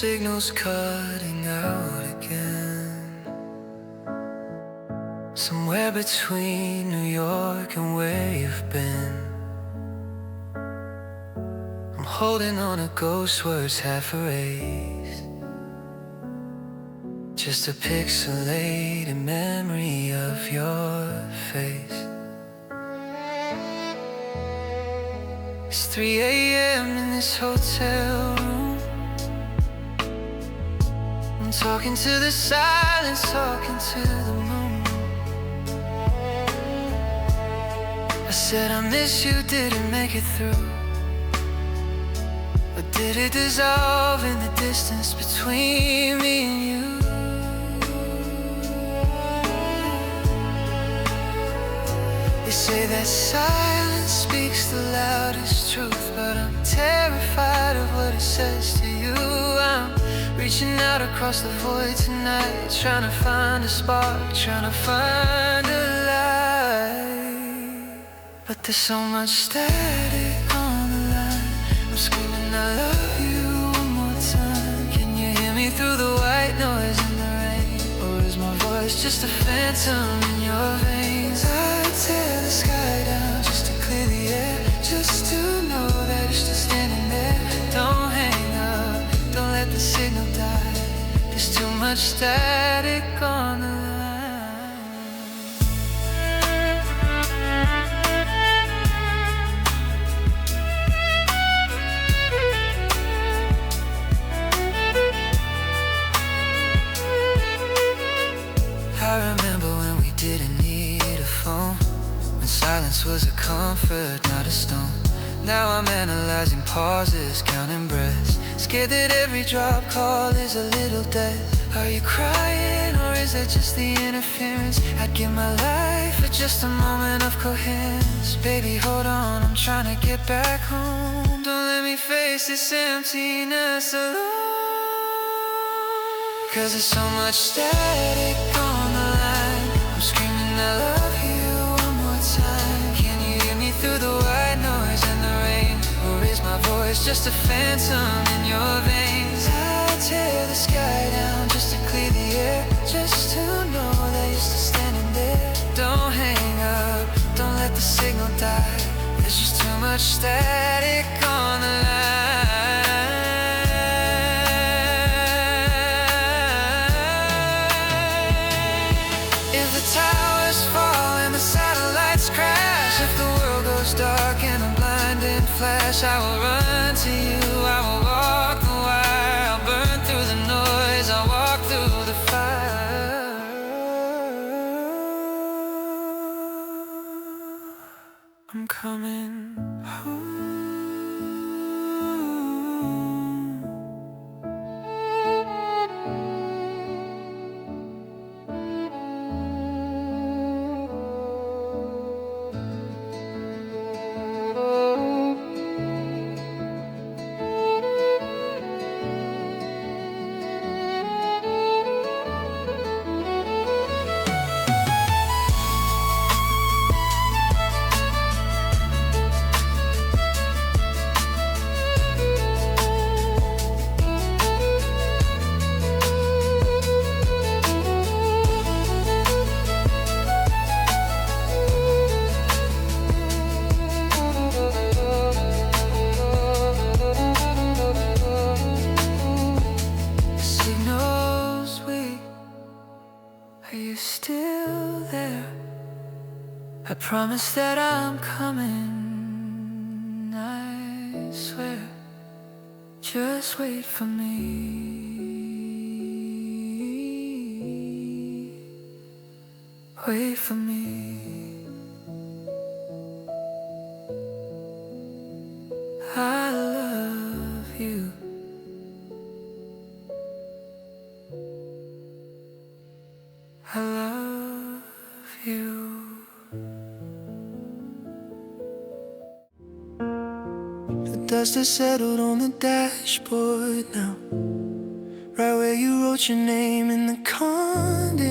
signal's cutting out again. Somewhere between New York and where you've been, I'm holding on a ghost words half erased, just a pixelated memory of your face. It's 3 a.m. in this hotel room. I'm talking to the silence, talking to the moon. I said I miss you, didn't make it through. Or did it dissolve in the distance between me and you? They say that silence speaks the loudest truth, but I'm terrified of what it says to you. I'm reaching out across the void tonight, trying to find a spark, trying to find a light. But there's so much static on the line. I'm screaming I love you one more time. Can you hear me through the white noise in the rain? Or is my voice just a phantom in your veins? I tear the sky down just to clear the air, just to know that you're still standing there. Don't hang up, don't let the signal die. There's too much static on the line. I remember when we didn't need a phone, when silence was a comfort, not a stone. Now I'm analyzing pauses, counting breaths, scared that every drop call is a little death. Are you crying, or is that just the interference? I'd give my life for just a moment of coherence. Baby, hold on, I'm trying to get back home. Don't let me face this emptiness alone. 'Cause there's so much static on the line. I'm screaming I love you one more time. Can you hear me through the white noise and the rain? Or is my voice just a phantom in your veins? I tear the sky down just to clear the air, just to know that you're still standing there. Don't hang up, don't let the signal die. There's just too much static on the line. If the towers fall and the satellites crash, if the world goes dark and a blinding flash, I will run to you, I will walk the wire, I'll burn through the noise, I'll walk through the fire. I'm coming home. Are you still there? I promise that I'm coming, I swear. Just wait for me. Wait for me. I love you. I love you. The dust has settled on the dashboard now, right where you wrote your name in the condensation.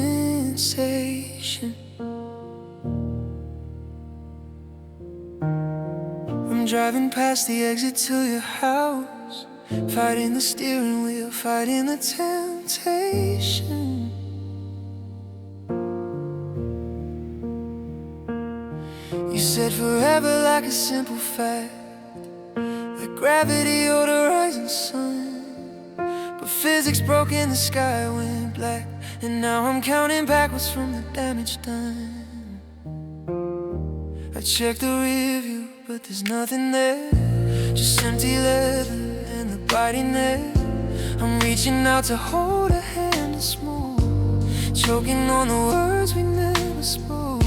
I'm driving past the exit to your house, fighting the steering wheel, fighting the temptation. You said forever like a simple fact, like gravity or the rising sun. But physics broke and the sky went black, and now I'm counting backwards from the damage done. I checked the review, but there's nothing there, just empty leather and the biting air. I'm reaching out to hold a hand and smooth, choking on the words we never spoke.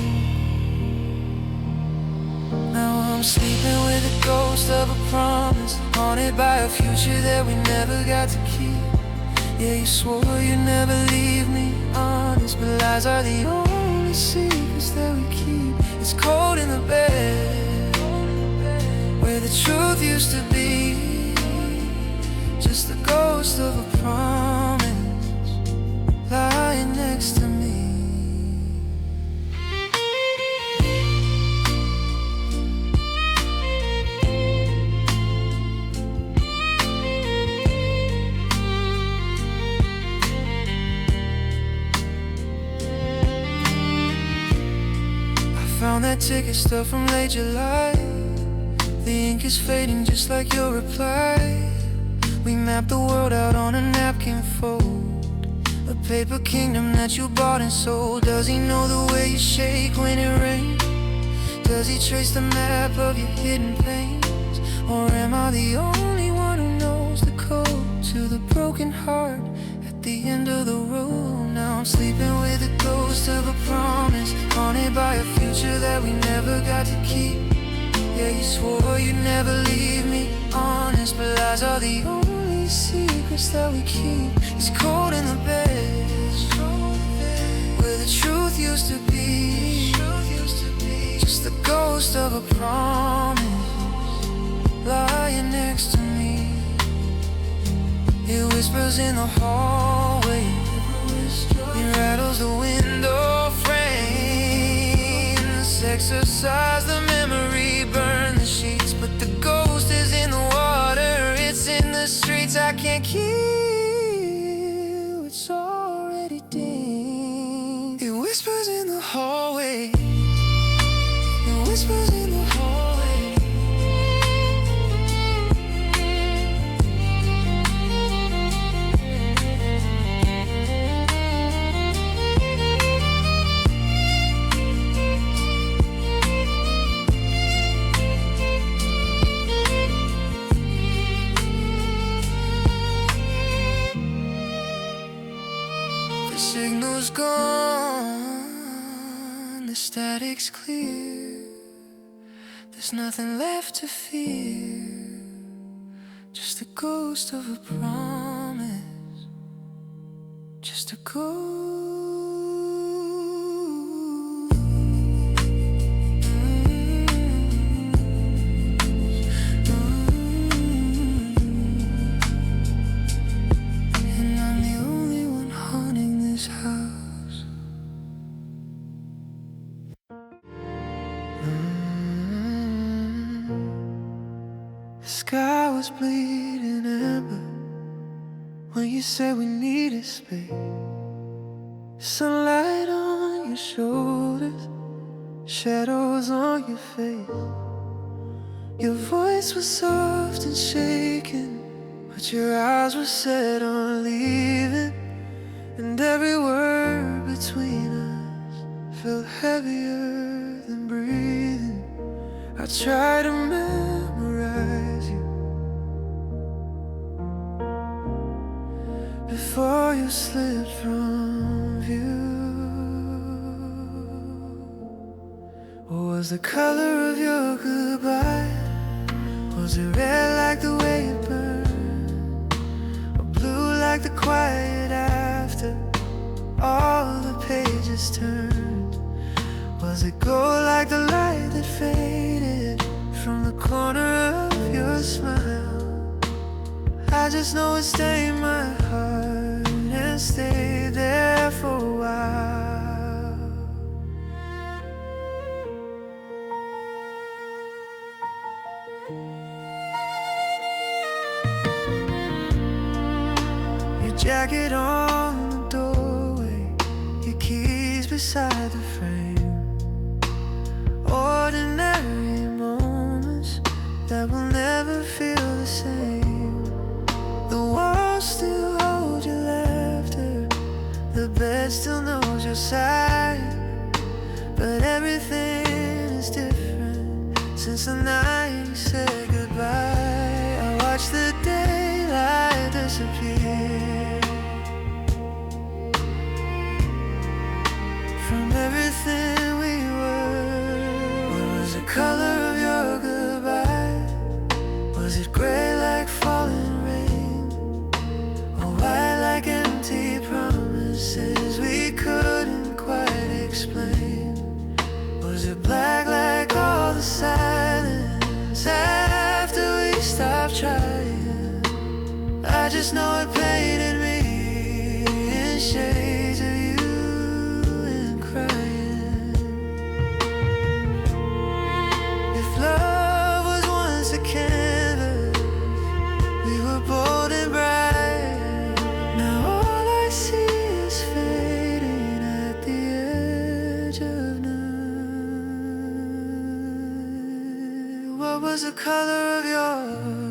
Now I'm sleeping with the ghost of a promise, haunted by a future that we never got to keep. Yeah, you swore you'd never leave me honest, but lies are the only secrets that we keep. It's cold in the bed, where the truth used to be, just the ghost of a promise lying next to me. Found that ticket stuff from late July. The ink is fading just like your reply. We mapped the world out on a napkin fold, a paper kingdom that you bought and sold. Does he know the way you shake when it rains? Does he trace the map of your hidden pains? Or am I the only one who knows the code to the broken heart at the end of the road? Now I'm sleeping with the ghost of a promise, haunted by a future that we never got to keep. Yeah, you swore you'd never leave me honest, but lies are the only secrets that we keep. It's cold in the bed, where the truth used to be, just the ghost of a promise lying next to me. It whispers in the hallway, it rattles the window frames, exercise the memory, burn the sheets. But the ghost is in the water, it's in the streets. I can't kill, it's already dead. It whispers in the hallway, it whispers in the hallway. The signal's gone, the static's clear. There's nothing left to fear, just a ghost of a promise, just a ghost. And I'm the only one haunting this house. The sky was bleeding amber when you said we needed space. Sunlight on your shoulders, shadows on your face. Your voice was soft and shaken, but your eyes were set on leaving. And every word between us felt heavier than breathing. I tried to memorize you before you slipped from view. Was the color of your goodbye, was it red like the way it burned, or blue like the quiet after all the pages turned? Was it gold like the light that faded from the corner of your smile? I just know it stayed in my heart and stayed there for a while. jacket on the doorway, your keys beside the frame. Ordinary moments that will never feel the same. The walls still hold your laughter, the bed still knows your side, but everything is different since the night you said goodbye. I watch the daylight disappear from everything we were. What was the color of your goodbye? Was it gray like falling rain, or white like empty promises we couldn't quite explain? Was it black like all the silence after we stopped trying? I just know it painted me in shades of you and crying. If love was once a canvas, we were bold and bright. Now all I see is fading at the edge of night. What was the color of your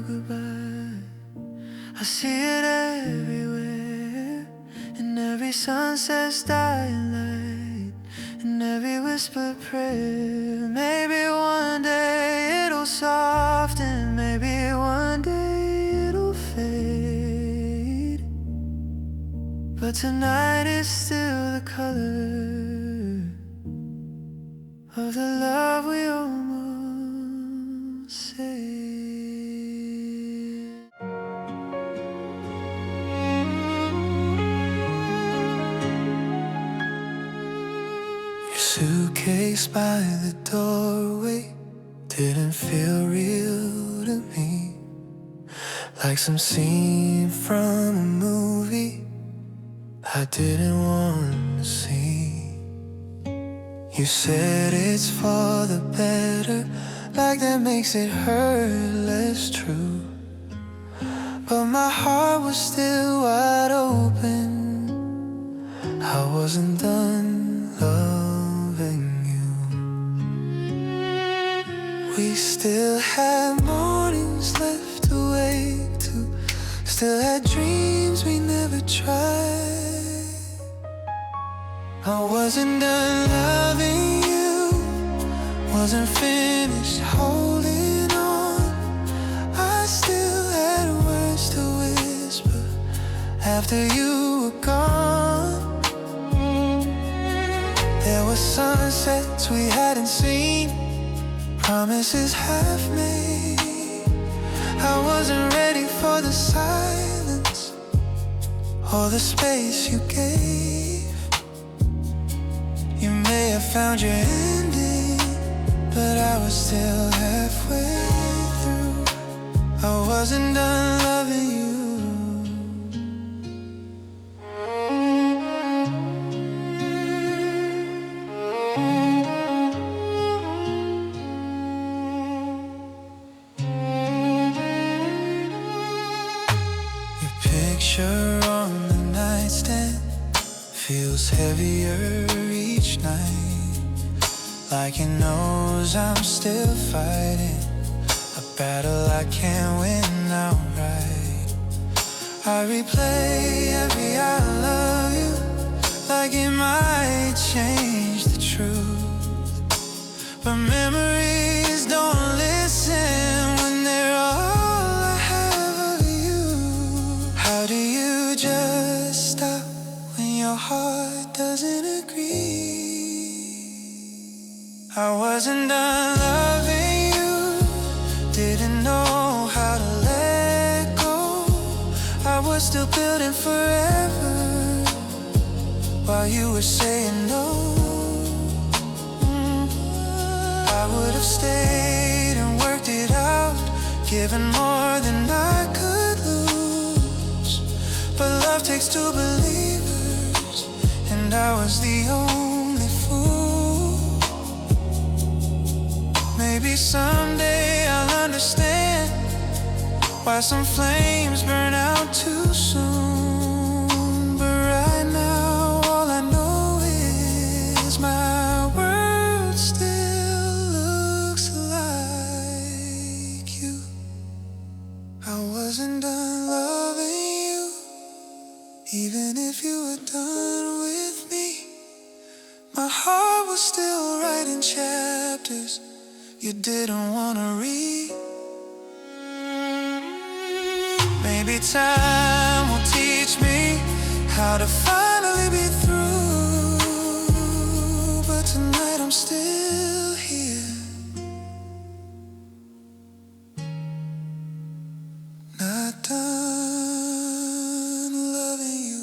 goodbye? I see it everywhere, in every sunset's dying light, in every whispered prayer. Maybe one day it'll soften, maybe one day it'll fade, but tonight is still the color of the love we almost saved. Suitcase by the doorway didn't feel real to me, like some scene from a movie I didn't want to see. You said it's for the better, like that makes it hurt less true, but my heart was still wide open. I wasn't done loving you. We still had mornings left awake to, still had dreams we never tried. I wasn't done loving you, wasn't finished holding on. I still had words to whisper after you were gone. There were sunsets we hadn't seen, promises half made. I wasn't ready for the silence or the space you gave. You may have found your ending, but I was still halfway through. I wasn't done loving you. Picture on the nightstand feels heavier each night, like it knows I'm still fighting a battle I can't win outright. I replay every I love you, like it might change the truth, but memories don't listen when they're all I have of you. How do you just stop when your heart doesn't agree? I wasn't done loving you, didn't know how to let go. I was still building forever while you were saying no. I would have stayed and worked it out, given more than I could lose, but love takes two believers, and I was the only fool. Maybe someday I'll understand why some flames burn out too soon. you didn't wanna read. Maybe time will teach me how to finally be through. But tonight I'm still here, not done loving you.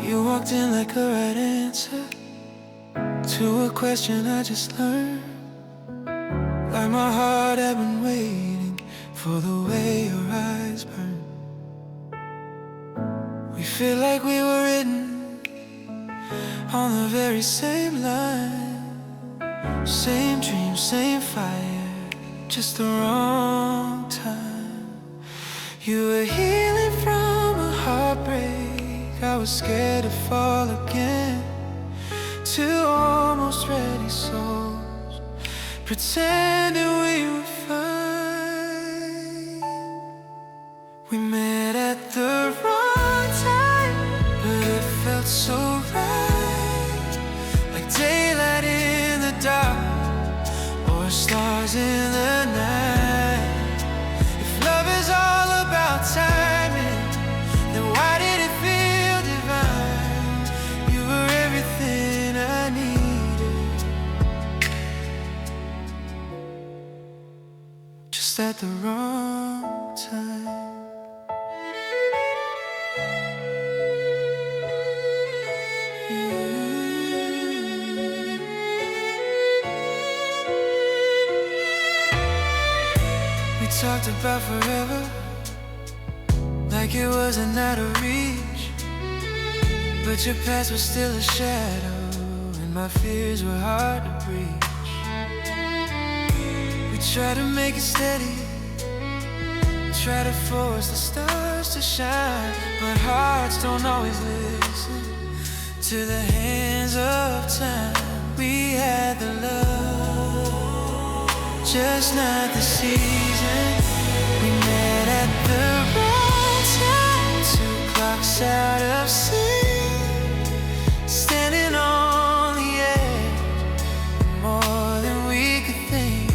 You walked in like a right answer to a question I just learned. Like my heart had been waiting for the way your eyes burn. We feel like we were written on the very same line. Same dream, same fire, just the wrong time. You were healing from a heartbreak. I was scared to fall again. Two almost ready souls, pretending we were fine. We met at the wrong time, but it felt so right. Like daylight in the dark, or stars in the night. If love is all about timing, then why did it feel divine? You were everything I needed, just at the wrong time. We talked about forever, like it wasn't out of reach. But your past was still a shadow, and my fears were hard to breach. We try to make it steady, try to force the stars to shine, but hearts don't always listen to the hands of time. We had the love, just not the season. We met at the wrong time, 2 clocks out of sync, standing on the edge, more than we could think.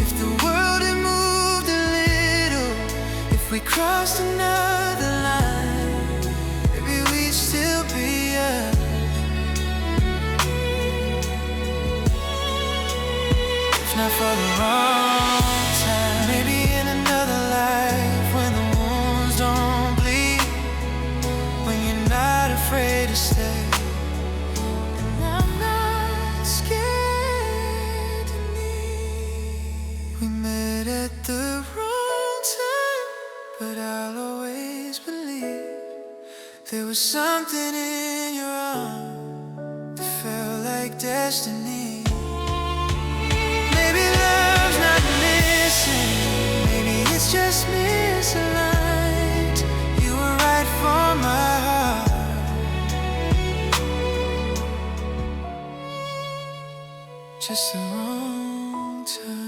If the world had moved a little, if we crossed another line, maybe we'd still be us. If not for the wrong time, maybe in another life, when the wounds don't bleed, when you're not afraid to stay. And I'm not scared to leave. We met at the wrong time, but I'll always believe there was something in your arms that felt like destiny. Maybe love's not missing, maybe it's just misaligned. You were right for my heart, just the wrong time.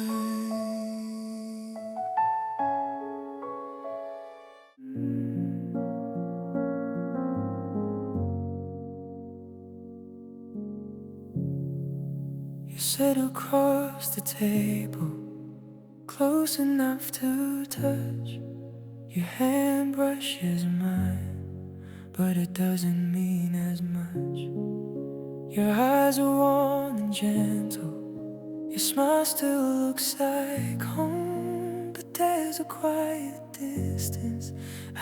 You sit across the table, close enough to touch. Your hand brushes mine, but it doesn't mean as much. Your eyes are warm and gentle, your smile still looks like home. But there's a quiet distance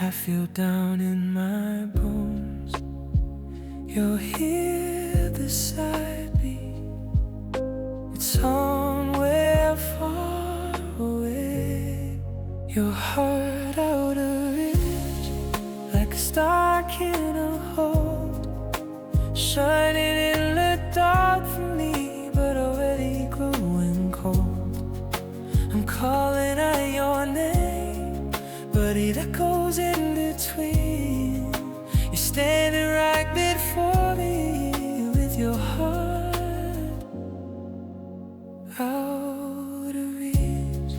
I feel down in my bones. You're here beside me, it's somewhere far away. Your heart out of reach, like a star in a hole, shining in the dark for me, but already growing cold. I'm calling out your name, but it echoes between. You're standing right before me with your heart out of reach.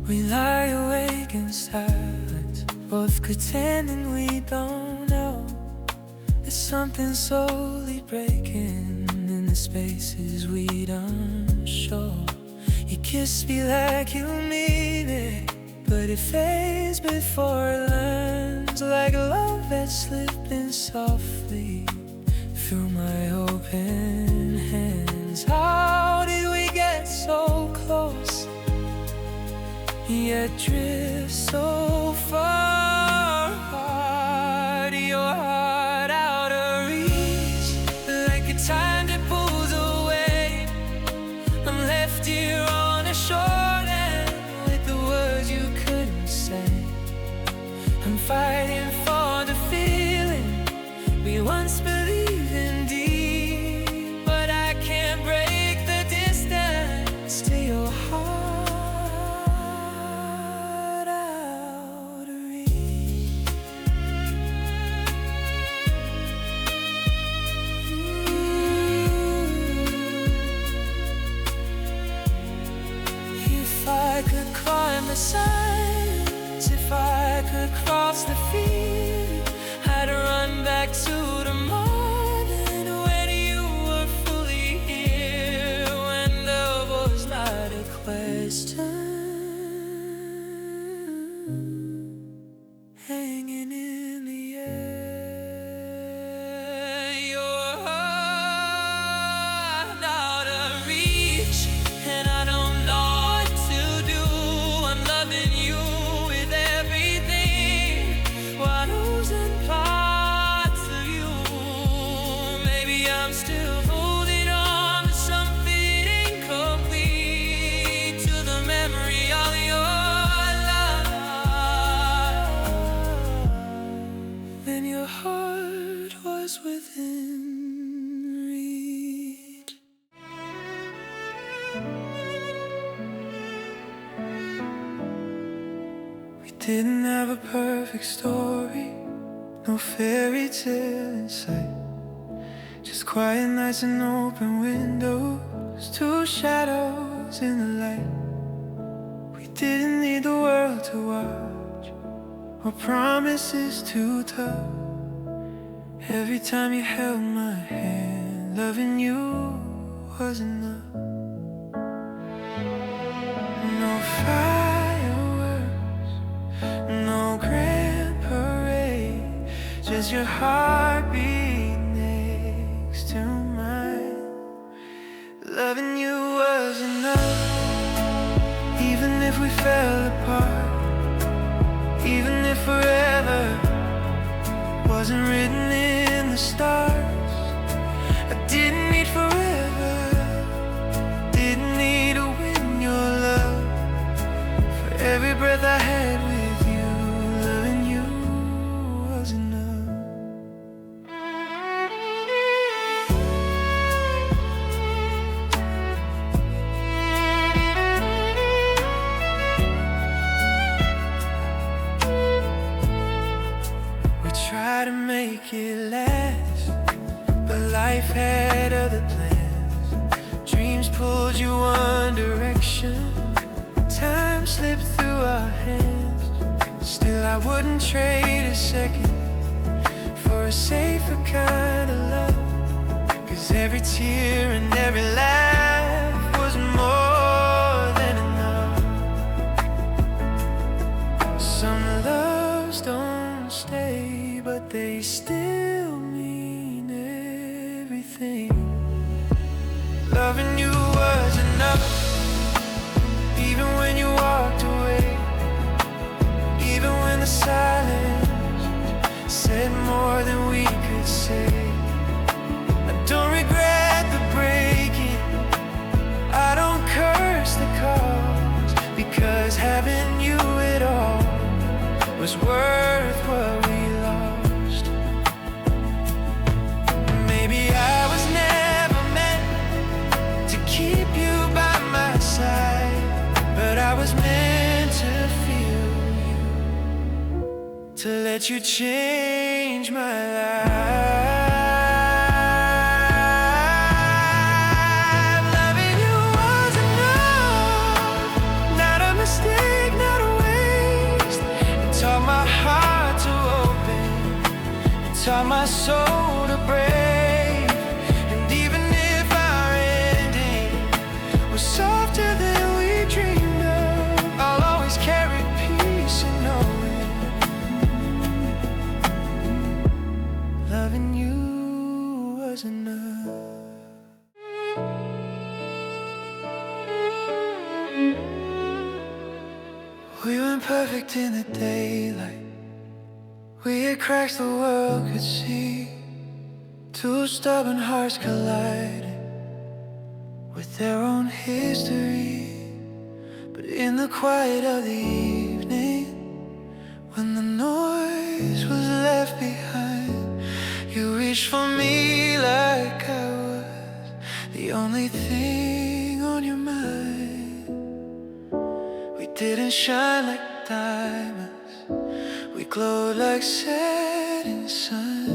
We lie awake in silence, both pretending we don't know. There's something slowly breaking in the spaces we don't show. You kiss me like you mean it, but it fades before it lands, like love that's slipping softly through my open hands. How did we get so close, yet drift so far apart? Your heart out of reach, like a time that pulls away. I'm left here on a shoreline with the words you couldn't say. I'm fighting for the feeling we once believed in deep, but I can't break the distance to your heart. If I could climb the sides, if I could cross the field, I'd run back to the morning when you were fully here, when love was not a question, hanging in the air. Your heart out of reach, and I don't know I'm still holding on to something incomplete, to the memory of your love, when your heart was within reach. We didn't have a perfect story, no fairy tale in sight. Just quiet nights and open windows, two shadows in the light. We didn't need the world to watch, or promises to touch. Every time you held my hand, loving you was enough. No fireworks, no grand parade, just your heartbeat to mine. Loving you was enough, even if we fell apart, even if forever wasn't written in the stars. I didn't need forever, didn't need to win your love. For every breath I had with you, loving you was enough. Try to make it last, but life had other plans. Dreams pulled you one direction, time slipped through our hands. Still I wouldn't trade a second for a safer kind of love, 'cause every tear and every laugh was more than enough. Some loves don't stay, but they still mean everything. Loving you was enough, even when you walked away, even when the silence said more than we could say. I don't regret the breaking, I don't curse the cause, because having you at all was worth what we lost. that you changed my life. Loving you was enough, not a mistake, not a waste. It taught my heart to open, it taught my soul to break. And even if our ending was softer than we dreamed of, I'll always carry peace in knowing loving you was enough. We weren't perfect in the daylight, we had cracks the world could see. Two stubborn hearts colliding with their own history. But in the quiet of the evening, when the noise was left behind, you reached for me like I was the only thing on your mind. We didn't shine like diamonds, we glowed like setting sun.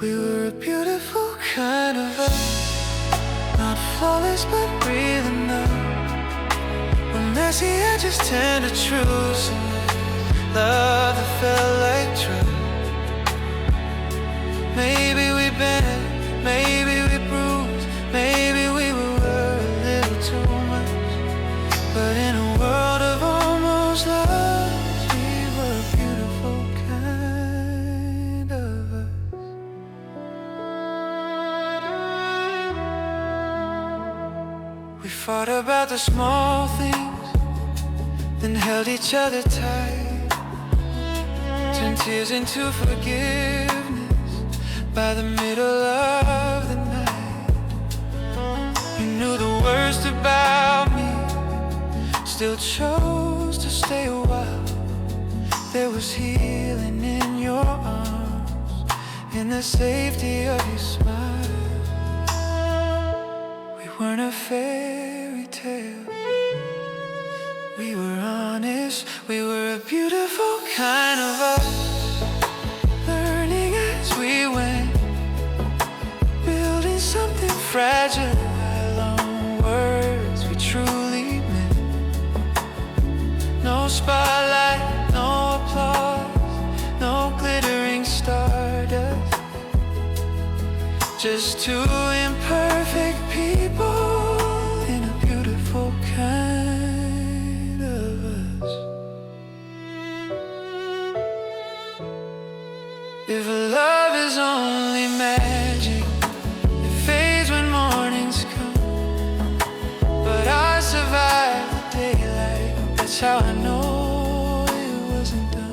We were a beautiful kind of us, not flawless but real enough. When messy edges turned to truth, love that felt like trust. Maybe we bent, maybe we bruised, maybe we were a little too much. But in a world of almost loves, we were a beautiful kind of us. We fought about the small things, then held each other tight, turned tears into forgiveness by the middle of the night. You knew the worst about me, still chose to stay a while. There was healing in your arms, in the safety of your smile. We weren't a fairy tale, we were honest, we were a beautiful kind of us. Learning as we went, building something fragile on words we truly meant. No spotlight, no applause, no glittering stardust, just two imperfect people in a beautiful kind of us. If love is only magic, it fades when mornings come. But I survived the daylight, that's how I know it wasn't done.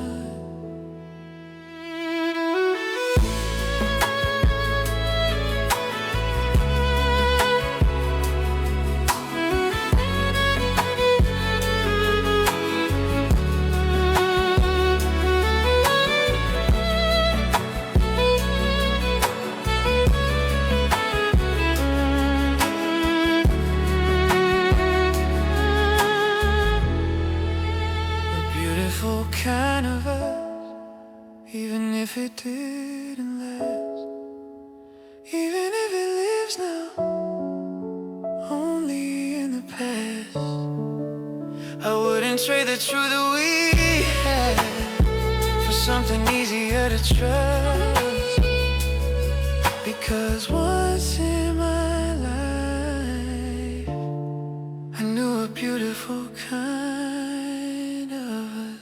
Kind of us, even if it didn't last, even if it lives now only in the past. I wouldn't trade the truth that we had for something easier to trust, because once in my life I knew a beautiful kind of us.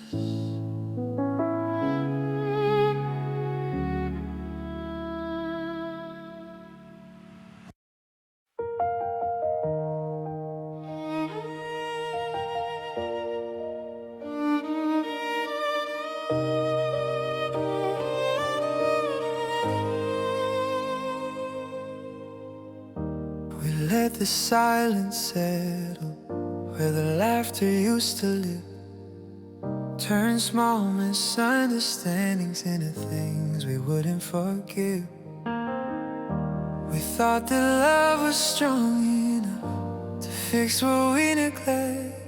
Let the silence settle where the laughter used to live. Turn small misunderstandings into things we wouldn't forgive. We thought that love was strong enough to fix what we neglect,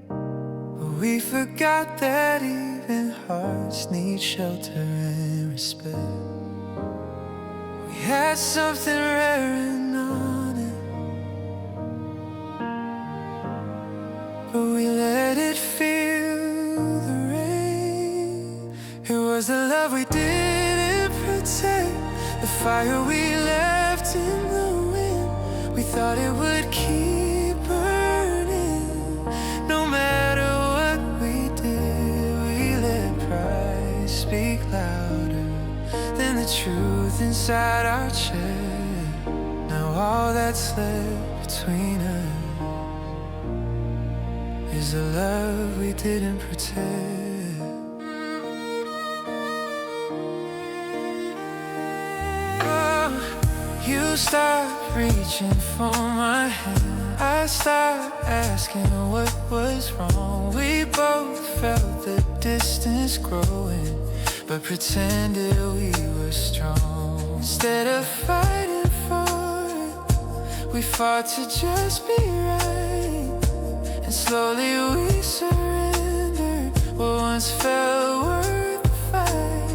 but we forgot that even hearts need shelter and respect. We had something rare and honest, but we let it feel the rain. It was the love we didn't protect, the fire we left in the wind. We thought it would keep burning. No matter what we did, we let pride speak louder than the truth inside our chest. Now all that's left between us is the love we didn't protect. Oh, you stopped reaching for my hand, I stopped asking what was wrong. We both felt the distance growing, but pretended we were strong. Instead of fighting for it, we fought to just be right. And slowly we surrendered what once felt worth the fight.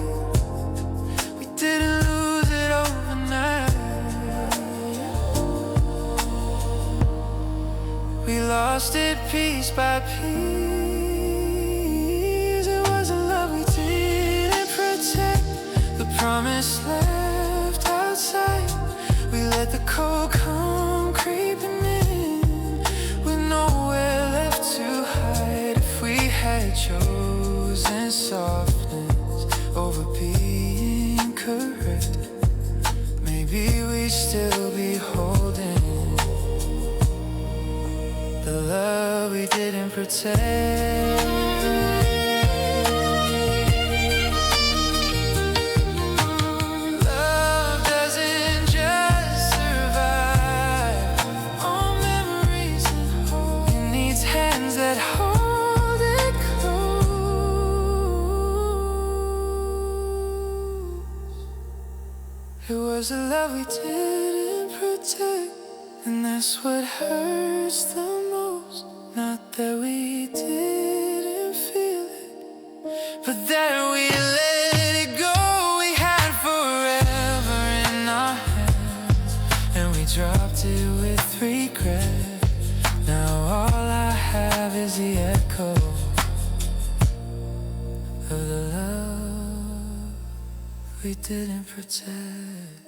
We didn't lose it overnight, we lost it piece by piece. It was a love we didn't protect, the promise left outside. We let the cold come creeping in, with nowhere left to hide. If we had chosen softness over being correct, maybe we'd still be holding the love we didn't protect. Love doesn't just survive on memories and hope. It needs hands that hold it close. It was a love we didn't protect, and that's what hurts the most. Not that we didn't feel it, but that we let it go. We had forever in our hands, and we dropped it with regret. Now all I have is the echo of the love we didn't protect.